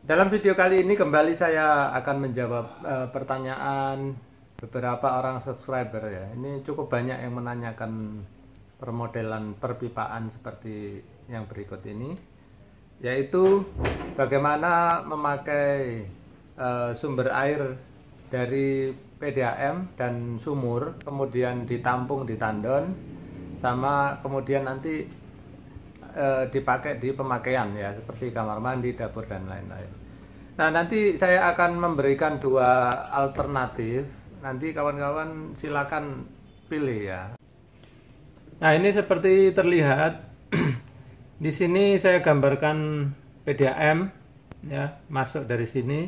Dalam video kali ini kembali saya akan menjawab pertanyaan beberapa orang subscriber ya. Ini cukup banyak yang menanyakan permodelan perpipaan seperti yang berikut ini, yaitu bagaimana memakai sumber air dari PDAM dan sumur, kemudian ditampung di tandon, sama kemudian nanti dipakai di pemakaian ya, seperti kamar mandi, dapur dan lain-lain. Nah, nanti saya akan memberikan dua alternatif. Nanti kawan-kawan silakan pilih ya. Nah, ini seperti terlihat di sini saya gambarkan PDAM ya, masuk dari sini.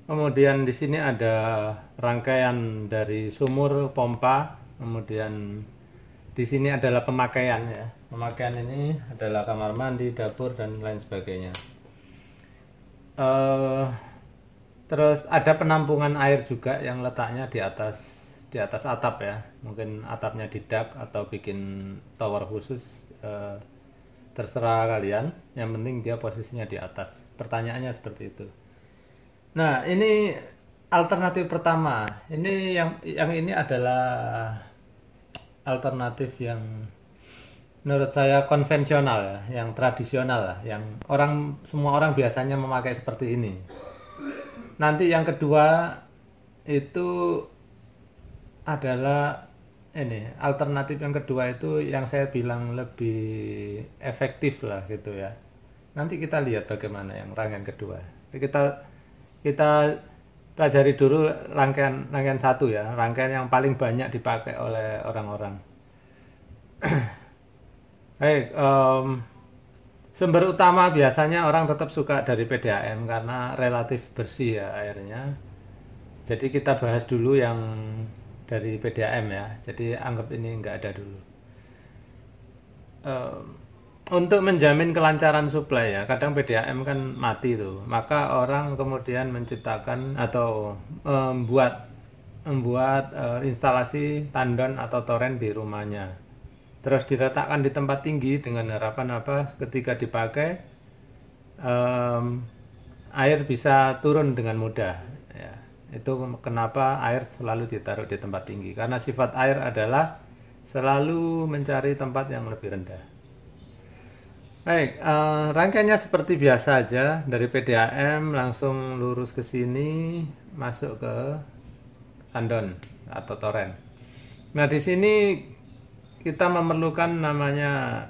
Kemudian di sini ada rangkaian dari sumur pompa, kemudian di sini adalah pemakaian ya. Pemakaian ini adalah kamar mandi, dapur dan lain sebagainya. Terus ada penampungan air juga yang letaknya di atas atap ya. Mungkin atapnya di dak atau bikin tower khusus, terserah kalian. Yang penting dia posisinya di atas. Pertanyaannya seperti itu. Nah, ini alternatif pertama. Ini yang ini adalah alternatif yang menurut saya konvensional ya, yang tradisional lah, yang semua orang biasanya memakai seperti ini. Nanti yang kedua itu adalah ini, alternatif yang kedua itu yang saya bilang lebih efektif lah gitu ya. Nanti kita lihat bagaimana yang rangkaian kedua. Kita pelajari dulu rangkaian satu ya, rangkaian yang paling banyak dipakai oleh orang-orang. Baik, sumber utama biasanya orang tetap suka dari PDAM karena relatif bersih ya airnya. Jadi kita bahas dulu yang dari PDAM ya. Jadi anggap ini nggak ada dulu. Untuk menjamin kelancaran suplai ya, kadang PDAM kan mati tuh. Maka orang kemudian menciptakan atau membuat instalasi tandon atau toren di rumahnya. Terus diletakkan di tempat tinggi dengan harapan apa? Ketika dipakai air bisa turun dengan mudah. Ya, itu kenapa air selalu ditaruh di tempat tinggi. Karena sifat air adalah selalu mencari tempat yang lebih rendah. Baik, rangkaiannya seperti biasa aja. Dari PDAM langsung lurus ke sini, masuk ke tandon atau toren. Nah, di sini kita memerlukan namanya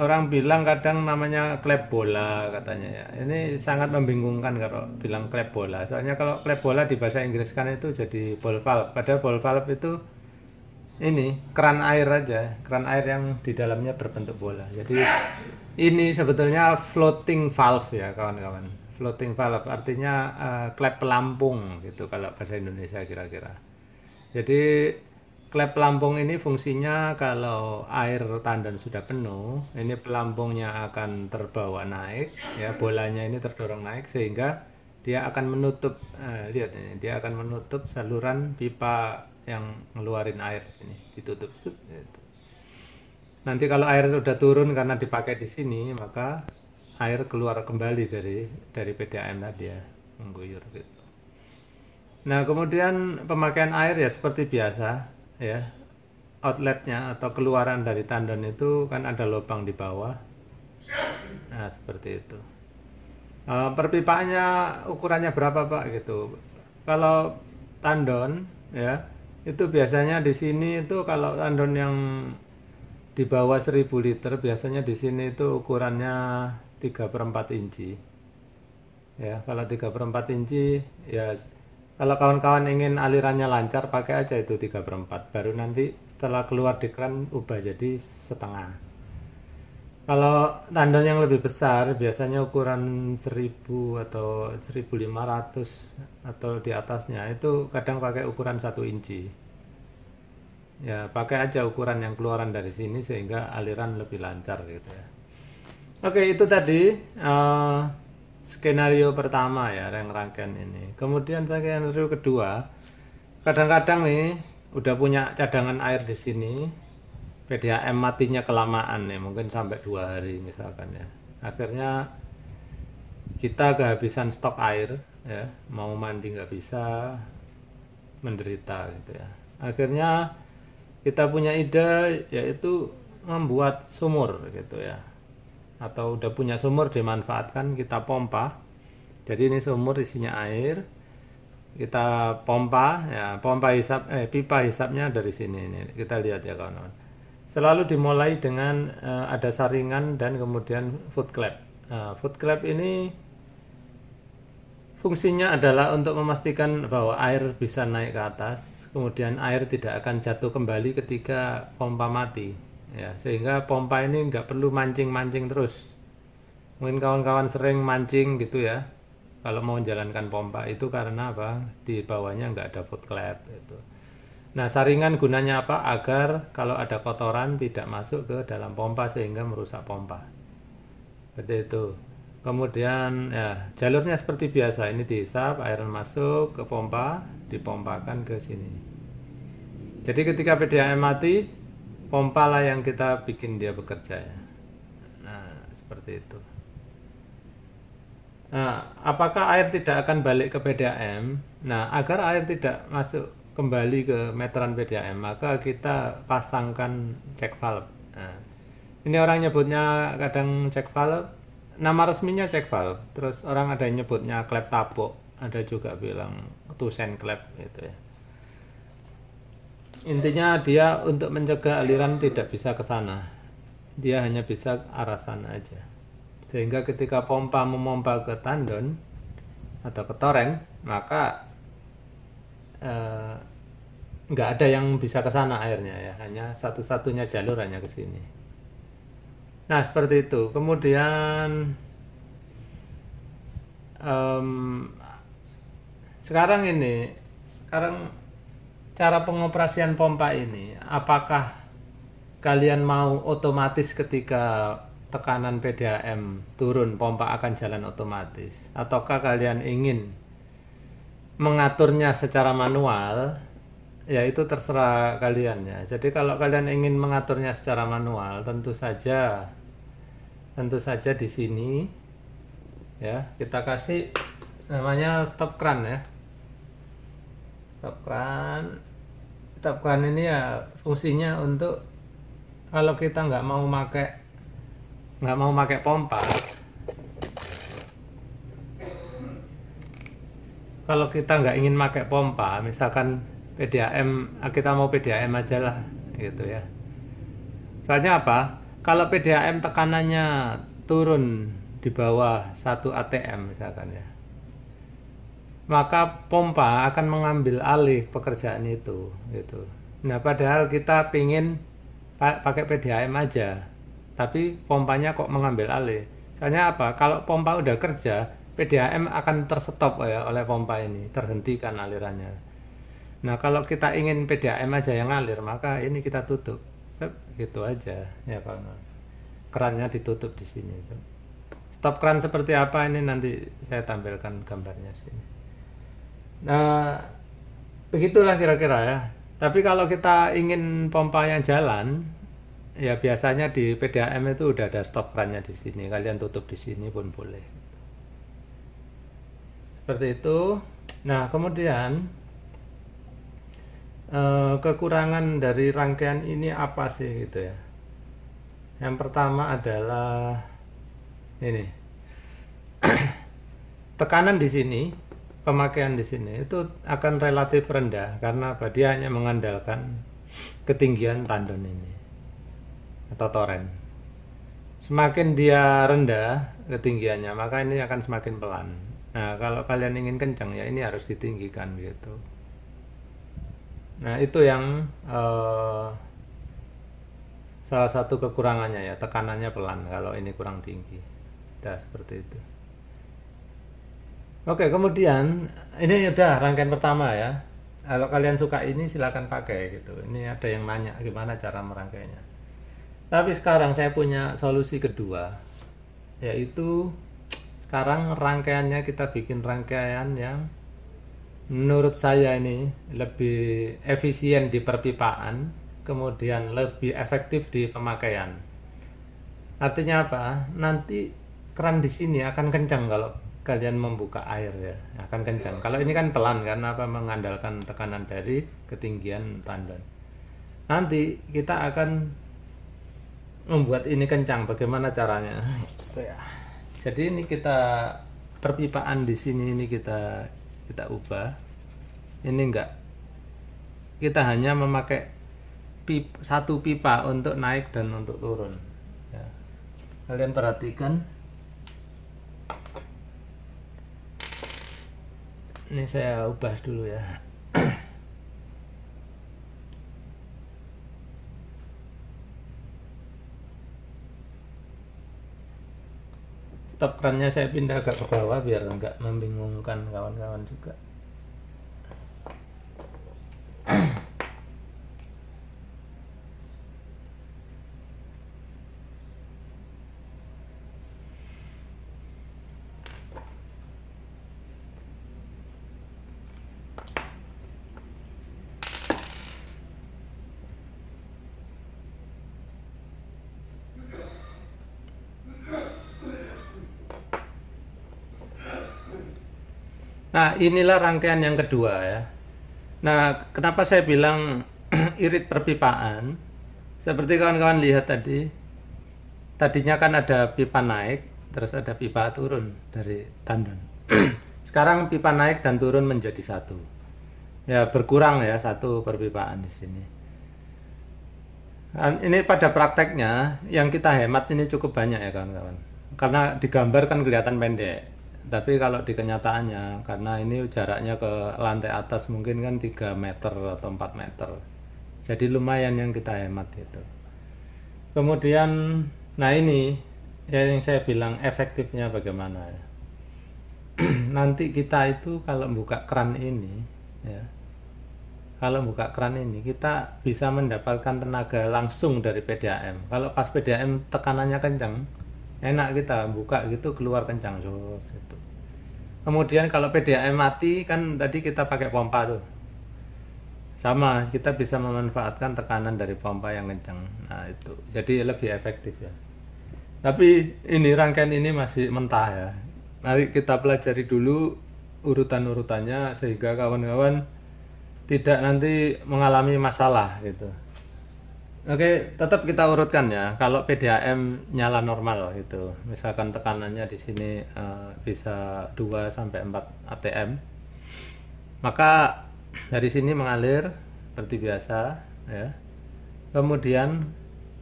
orang bilang kadang namanya klep bola katanya ya. Ini sangat membingungkan kalau bilang klep bola. Soalnya kalau klep bola di bahasa Inggris kan itu jadi ball valve. Padahal ball valve itu ini keran air aja, keran air yang di dalamnya berbentuk bola. Jadi ini sebetulnya floating valve ya kawan-kawan. Floating valve artinya klep pelampung gitu kalau bahasa Indonesia kira-kira. Jadi klep pelampung ini fungsinya kalau air tandon sudah penuh, ini pelampungnya akan terbawa naik, ya bolanya ini terdorong naik sehingga dia akan menutup, lihat ini, dia akan menutup saluran pipa yang ngeluarin air ini, ditutup. Gitu. Nanti kalau air sudah turun karena dipakai di sini, maka air keluar kembali dari PDAM tadi ya, mengguyur gitu. Nah, kemudian pemakaian air ya seperti biasa ya. Outletnya atau keluaran dari tandon itu kan ada lubang di bawah. Nah, seperti itu. Perpipaannya ukurannya berapa, Pak gitu. Kalau tandon ya, itu biasanya di sini itu kalau tandon yang di bawah 1000 liter biasanya di sini itu ukurannya 3/4 inci. Ya, kalau 3/4 inci ya. Kalau kawan-kawan ingin alirannya lancar, pakai aja itu 3/4. Baru nanti setelah keluar di keran ubah jadi setengah. Kalau tandon yang lebih besar, biasanya ukuran 1000 atau 1500 atau di atasnya, itu kadang pakai ukuran 1 inci. Ya, pakai aja ukuran yang keluaran dari sini sehingga aliran lebih lancar gitu ya. Oke, itu tadi skenario pertama ya, yang rangkaian ini. Kemudian skenario kedua, kadang-kadang nih udah punya cadangan air di sini, PDAM matinya kelamaan nih, mungkin sampai 2 hari misalkan ya. Akhirnya kita kehabisan stok air, ya, mau mandi nggak bisa, menderita gitu ya. Akhirnya kita punya ide, yaitu membuat sumur gitu ya, atau udah punya sumur dimanfaatkan, kita pompa. Jadi ini sumur isinya air, kita pompa ya, pipa hisapnya dari sini. Ini kita lihat ya kawan-kawan. Selalu dimulai dengan ada saringan dan kemudian foot clamp. Foot clamp ini fungsinya adalah untuk memastikan bahwa air bisa naik ke atas, kemudian air tidak akan jatuh kembali ketika pompa mati ya, sehingga pompa ini nggak perlu mancing-mancing terus. Mungkin kawan-kawan sering mancing gitu ya kalau mau menjalankan pompa, itu karena apa? Di bawahnya nggak ada foot clamp gitu. Nah, saringan gunanya apa? Agar kalau ada kotoran tidak masuk ke dalam pompa sehingga merusak pompa. Seperti itu. Kemudian ya, jalurnya seperti biasa, ini dihisap, air masuk ke pompa, dipompakan ke sini. Jadi ketika PDAM mati, pompa lah yang kita bikin dia bekerja ya. Nah, seperti itu. Nah, apakah air tidak akan balik ke PDAM? Nah, agar air tidak masuk kembali ke meteran PDAM, maka kita pasangkan check valve. Nah, ini orang nyebutnya kadang check valve, nama resminya check valve. Terus orang ada yang nyebutnya klep tabok, ada juga bilang tusen klep gitu ya. Intinya dia untuk mencegah aliran tidak bisa ke sana, dia hanya bisa arah sana aja. Sehingga ketika pompa memompa ke tandon atau ke toren, maka nggak ada yang bisa ke sana airnya ya, hanya satu-satunya jalur hanya ke sini. Nah, seperti itu. Kemudian sekarang cara pengoperasian pompa ini, apakah kalian mau otomatis ketika tekanan PDAM turun, pompa akan jalan otomatis, ataukah kalian ingin mengaturnya secara manual? Ya, itu terserah kalian ya. Jadi kalau kalian ingin mengaturnya secara manual, tentu saja di sini ya kita kasih namanya stop cran ya. Stop cran ini ya fungsinya untuk kalau kita nggak mau pakai pompa, kalau kita nggak ingin pakai pompa, misalkan PDAM, kita mau PDAM aja lah gitu ya. Soalnya apa? Kalau PDAM tekanannya turun di bawah 1 ATM misalkan ya, maka pompa akan mengambil alih pekerjaan itu gitu. Nah, padahal kita pingin pakai PDAM aja, tapi pompanya kok mengambil alih. Soalnya apa? Kalau pompa udah kerja, PDAM akan terstop ya oleh pompa ini, terhentikan alirannya. Nah, kalau kita ingin PDAM aja yang ngalir, maka ini kita tutup. Gitu aja ya, Pak. Kerannya ditutup di sini. Stop keran seperti apa ini nanti saya tampilkan gambarnya sini. Nah, begitulah kira-kira ya. Tapi kalau kita ingin pompa yang jalan, ya biasanya di PDAM itu udah ada stop kerannya di sini. Kalian tutup di sini pun boleh. Seperti itu. Nah, kemudian kekurangan dari rangkaian ini apa sih gitu ya. Yang pertama adalah ini. Tekanan di sini, pemakaian di sini itu akan relatif rendah karena apa? Dia hanya mengandalkan ketinggian tandon ini atau toren. Semakin dia rendah ketinggiannya, maka ini akan semakin pelan. Nah, kalau kalian ingin kencang ya ini harus ditinggikan gitu. Nah, itu yang salah satu kekurangannya ya, tekanannya pelan kalau ini kurang tinggi. Udah seperti itu. Oke, kemudian ini udah rangkaian pertama ya. Kalau kalian suka ini silakan pakai gitu. Ini ada yang nanya gimana cara merangkainya. Tapi sekarang saya punya solusi kedua, yaitu sekarang rangkaiannya kita bikin rangkaian yang menurut saya ini lebih efisien di perpipaan, kemudian lebih efektif di pemakaian. Artinya apa? Nanti keran di sini akan kencang kalau kalian membuka air ya, akan kencang. Kalau ini kan pelan karena apa, mengandalkan tekanan dari ketinggian tandon. Nanti kita akan membuat ini kencang. Bagaimana caranya? Jadi ini kita perpipaan di sini ini kita ubah. Ini enggak, kita hanya memakai satu pipa untuk naik dan untuk turun ya. Kalian perhatikan, ini saya ubah dulu ya. Stop kerannya saya pindah agak ke bawah biar enggak membingungkan kawan-kawan juga. Nah, inilah rangkaian yang kedua ya. Nah, kenapa saya bilang irit perpipaan? Seperti kawan-kawan lihat tadi, tadinya kan ada pipa naik, terus ada pipa turun dari tandon. Sekarang pipa naik dan turun menjadi satu. Ya, berkurang ya satu perpipaan di sini. Ini pada prakteknya yang kita hemat ini cukup banyak ya kawan-kawan. Karena digambar kan kelihatan pendek. Tapi kalau di kenyataannya, karena ini jaraknya ke lantai atas mungkin kan 3 meter atau 4 meter. Jadi lumayan yang kita hemat itu. Kemudian, nah ini yang saya bilang efektifnya bagaimana ya. Nanti kita itu kalau buka keran ini ya, kalau buka keran ini kita bisa mendapatkan tenaga langsung dari PDAM. Kalau pas PDAM tekanannya kencang, enak kita buka gitu keluar kencang itu. Kemudian kalau PDAM mati kan tadi kita pakai pompa tuh, sama kita bisa memanfaatkan tekanan dari pompa yang kencang. Nah itu jadi lebih efektif ya. Tapi ini rangkaian ini masih mentah ya. Mari kita pelajari dulu urutan-urutannya sehingga kawan-kawan tidak nanti mengalami masalah gitu. Oke, tetap kita urutkan ya. Kalau PDAM nyala normal gitu, misalkan tekanannya di sini bisa 2 sampai 4 atm, maka dari sini mengalir seperti biasa ya. Kemudian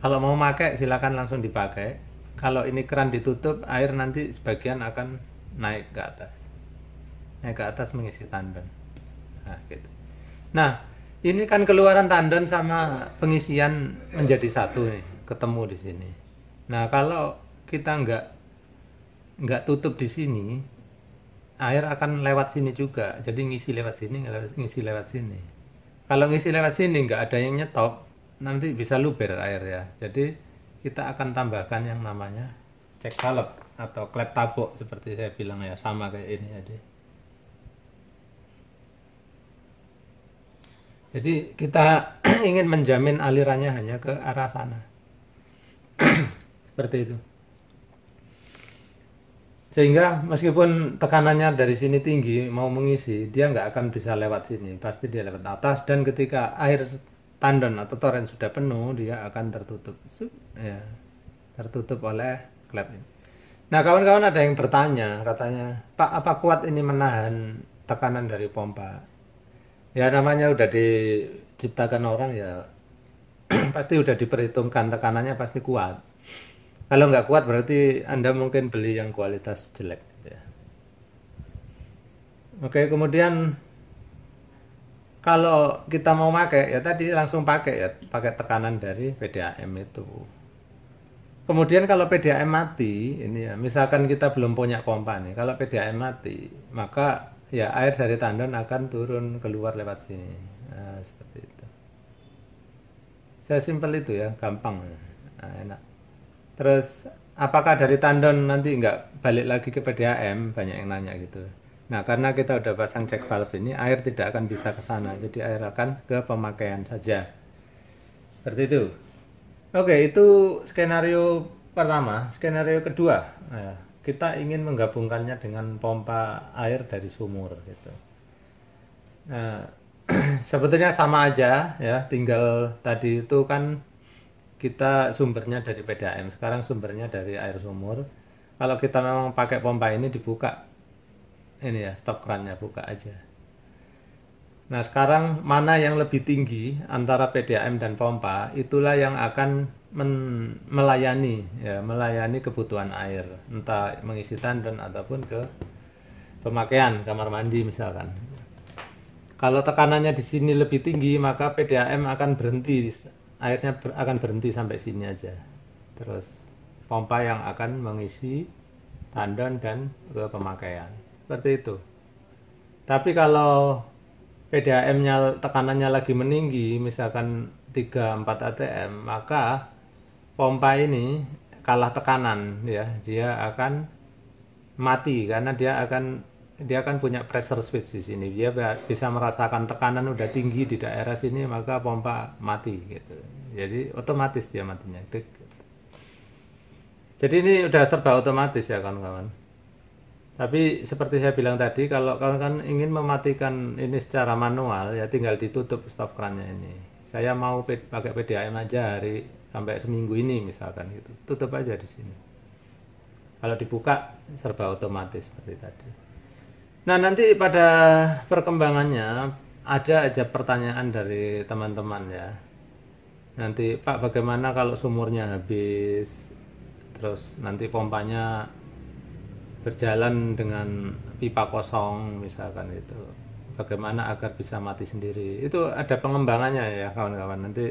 kalau mau pakai silakan langsung dipakai. Kalau ini keran ditutup, air nanti sebagian akan naik ke atas. Naik ke atas mengisi tandon. Nah, gitu. Nah, ini kan keluaran tandon sama pengisian menjadi satu nih, ketemu di sini. Nah, kalau kita nggak tutup di sini, air akan lewat sini juga. Jadi ngisi lewat sini, ngisi lewat sini. Kalau ngisi lewat sini nggak ada yang nyetop, nanti bisa luber air ya. Jadi kita akan tambahkan yang namanya check valve atau klep tabok seperti saya bilang ya, sama kayak ini tadi. Jadi kita ingin menjamin alirannya hanya ke arah sana. Seperti itu. Sehingga meskipun tekanannya dari sini tinggi, mau mengisi, dia nggak akan bisa lewat sini. Pasti dia lewat atas, dan ketika air tandon atau toren sudah penuh, dia akan tertutup. Ya, tertutup oleh klep ini. Nah, kawan-kawan ada yang bertanya, katanya, Pak, apa kuat ini menahan tekanan dari pompa? Ya namanya udah diciptakan orang ya pasti udah diperhitungkan tekanannya pasti kuat. Kalau nggak kuat berarti Anda mungkin beli yang kualitas jelek gitu ya. Oke, kemudian kalau kita mau pakai ya tadi langsung pakai ya, pakai tekanan dari PDAM itu. Kemudian kalau PDAM mati, ini ya, misalkan kita belum punya pompa nih, kalau PDAM mati, maka ya air dari tandon akan turun keluar lewat sini. Nah, seperti itu. Saya simpel itu ya, gampang. Nah, enak. Terus apakah dari tandon nanti nggak balik lagi ke PDAM? Banyak yang nanya gitu. Nah, karena kita udah pasang check valve ini, air tidak akan bisa ke sana. Jadi air akan ke pemakaian saja. Seperti itu. Oke, itu skenario pertama. Skenario kedua. Nah, kita ingin menggabungkannya dengan pompa air dari sumur gitu. Nah, sebetulnya sama aja ya, tinggal tadi itu kan kita sumbernya dari PDAM, sekarang sumbernya dari air sumur. Kalau kita memang pakai pompa ini dibuka, ini ya stop kerannya buka aja. Nah sekarang mana yang lebih tinggi antara PDAM dan pompa, itulah yang akan melayani kebutuhan air, entah mengisi tandon ataupun ke pemakaian kamar mandi misalkan. Kalau tekanannya di sini lebih tinggi, maka PDAM akan berhenti, airnya akan berhenti sampai sini aja. Terus pompa yang akan mengisi tandon dan ke pemakaian. Seperti itu. Tapi kalau PDAM-nya tekanannya lagi meninggi, misalkan 3-4 atm, maka pompa ini kalah tekanan ya, dia akan mati karena dia akan punya pressure switch di sini. Dia bisa merasakan tekanan udah tinggi di daerah sini, maka pompa mati gitu. Jadi otomatis dia matinya. Jadi ini udah serba otomatis ya kawan-kawan. Tapi seperti saya bilang tadi, kalau kawan-kawan ingin mematikan ini secara manual ya tinggal ditutup stop kerannya ini. Saya mau pakai PDAM aja sampai seminggu ini misalkan gitu. Tutup aja di sini. Kalau dibuka serba otomatis seperti tadi. Nah nanti pada perkembangannya ada aja pertanyaan dari teman-teman ya. Nanti Pak bagaimana kalau sumurnya habis, terus nanti pompanya berjalan dengan pipa kosong misalkan itu. Bagaimana agar bisa mati sendiri. Itu ada pengembangannya ya kawan-kawan. Nanti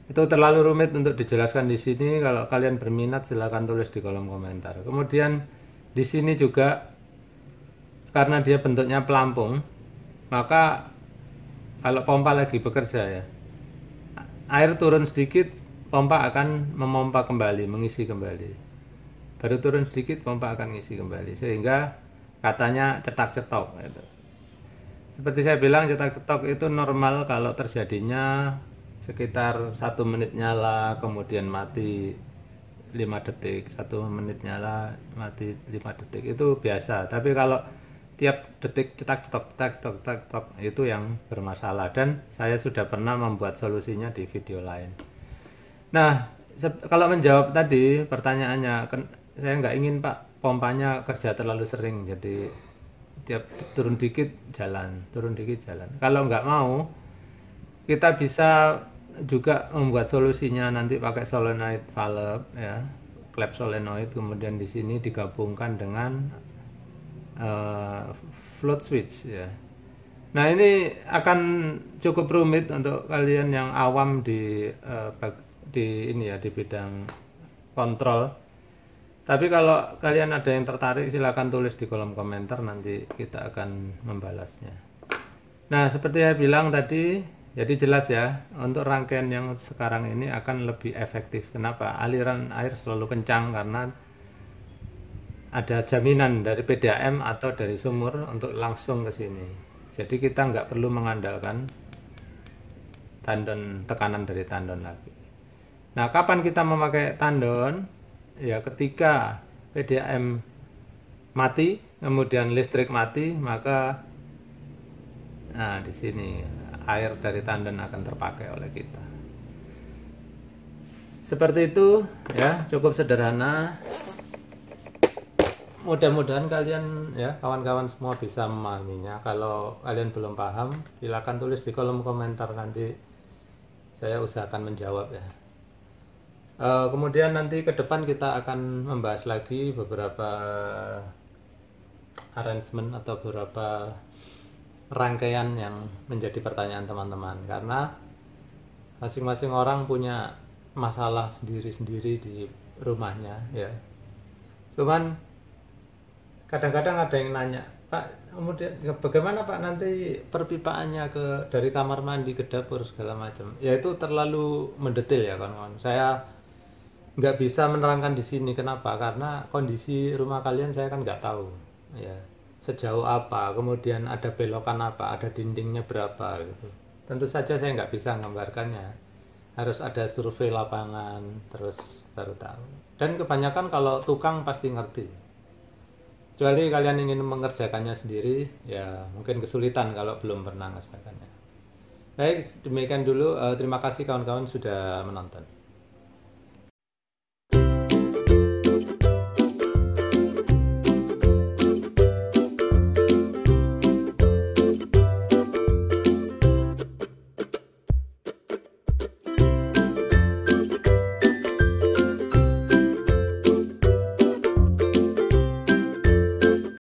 itu terlalu rumit untuk dijelaskan di sini. Kalau kalian berminat silahkan tulis di kolom komentar. Kemudian di sini juga karena dia bentuknya pelampung, maka kalau pompa lagi bekerja ya, air turun sedikit, pompa akan memompa kembali, mengisi kembali. Baru turun sedikit, pompa akan ngisi kembali. Sehingga katanya cetak-cetok gitu. Seperti saya bilang, cetak-cetok itu normal kalau terjadinya sekitar 1 menit nyala, kemudian mati 5 detik, 1 menit nyala, mati 5 detik, itu biasa. Tapi kalau tiap detik cetak-cetok itu yang bermasalah, dan saya sudah pernah membuat solusinya di video lain. Nah, kalau menjawab tadi pertanyaannya, saya nggak ingin Pak pompanya kerja terlalu sering, jadi tiap turun dikit jalan. Kalau nggak mau, kita bisa juga membuat solusinya nanti pakai solenoid valve ya, klep solenoid, kemudian di sini digabungkan dengan float switch ya. Nah ini akan cukup rumit untuk kalian yang awam di ini ya, di bidang kontrol. Tapi kalau kalian ada yang tertarik silahkan tulis di kolom komentar, nanti kita akan membalasnya. Nah seperti saya bilang tadi, jadi jelas ya, untuk rangkaian yang sekarang ini akan lebih efektif. Kenapa? Aliran air selalu kencang karena ada jaminan dari PDAM atau dari sumur untuk langsung ke sini. Jadi kita nggak perlu mengandalkan tandon, tekanan dari tandon lagi. Nah, kapan kita memakai tandon? Ya ketika PDAM mati, kemudian listrik mati, maka nah di sini air dari tandon akan terpakai oleh kita. Seperti itu ya, cukup sederhana. Mudah-mudahan kalian ya, kawan-kawan semua bisa memahaminya. Kalau kalian belum paham, silakan tulis di kolom komentar, nanti saya usahakan menjawab ya. Kemudian nanti ke depan kita akan membahas lagi beberapa arrangement atau beberapa rangkaian yang menjadi pertanyaan teman-teman, karena masing-masing orang punya masalah sendiri-sendiri di rumahnya ya. Cuman kadang-kadang ada yang nanya, Pak, kemudian bagaimana Pak nanti perpipaannya dari kamar mandi ke dapur segala macam. Ya itu terlalu mendetail ya kawan-kawan. Saya nggak bisa menerangkan di sini. Kenapa? Karena kondisi rumah kalian saya kan nggak tahu. Ya sejauh apa, kemudian ada belokan apa, ada dindingnya berapa gitu. Tentu saja saya nggak bisa menggambarkannya. Harus ada survei lapangan, terus baru tahu. Dan kebanyakan kalau tukang pasti ngerti. Kecuali kalian ingin mengerjakannya sendiri, ya mungkin kesulitan kalau belum pernah mengerjakannya. Baik, demikian dulu. Terima kasih kawan-kawan sudah menonton.